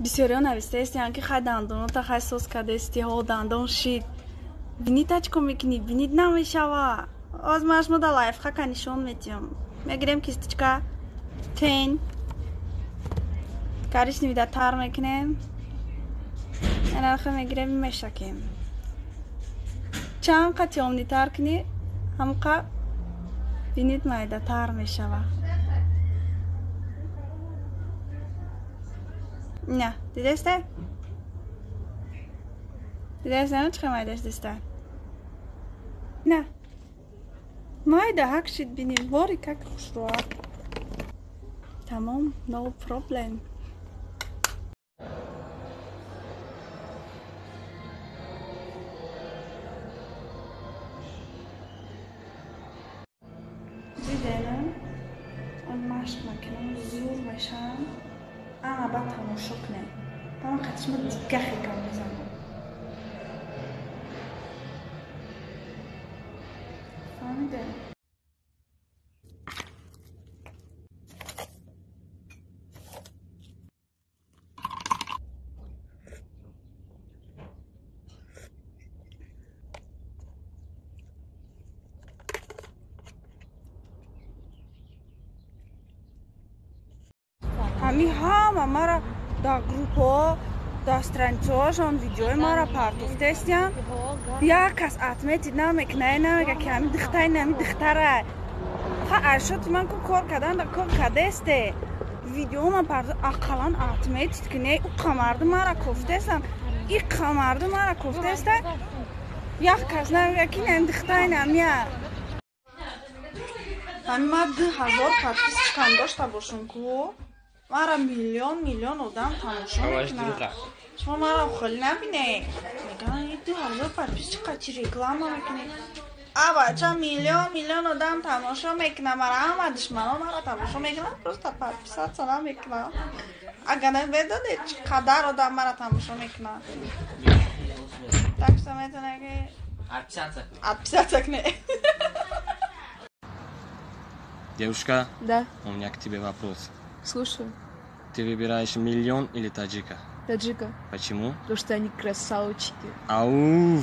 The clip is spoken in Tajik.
Бисёриён навистаестиян ки хай дандоно тахассус кардести ҳо дандон шид. Бинид ачко мекунӣ, бинид намешава. Озмаш мода лайфхака нишон метиём. Мегирем кисточка. Тен. Коричневый да тар мекунем. Энархе мегирем мешакем. Чанд қат ёмнитар кунӣ, ҳамқа бинид майдатар мешава. Не, дидесте? Дидесте, ну чиқа майдаш десте? Не. Майда ҳак шид бинид, бори как хушроа. Тамом, no problem. Диденам, он машқ макунам, зур мешам. Ама ба тамошо кунем. Тамом қатишма дигга хекам мезанам. Фаҳмиде? Ҳами ҳама мара дар группҳо, дар страничаҳошон видеои мара партофтестиян. Як кас отметид намекунад, намега ки ҳами духтари нами духтара. Ха ашоти ман ку кор кардан дар кор кардесте. Видеома партоф ақаллан отметид кунӣ. У қамарду мара кофтестан. И қамарду мара кофтеста. Як кас намега ки нами духтари намия. Ҳами ман 2000 подписчикам дошта бошам ку. Мара миллион одам тамошо мекунад. Шумо маро хеле набинед. Меган 2000 подписчика чи реклама мекунед. Авача миллион одам тамошо мекунад. Мара ҳама душманон мара тамошо мекунад. Просто подписаться намекунад. Агар наведонед чӣ қадар одам мара тамошо мекунад. Так что метавонад ки отписаться кунед. Девушка, Да, у меня к тебе вопрос. слушаю. Ты выбираешь миллион или таджика? Таджика, Почему? потому что они красавчики. Ау!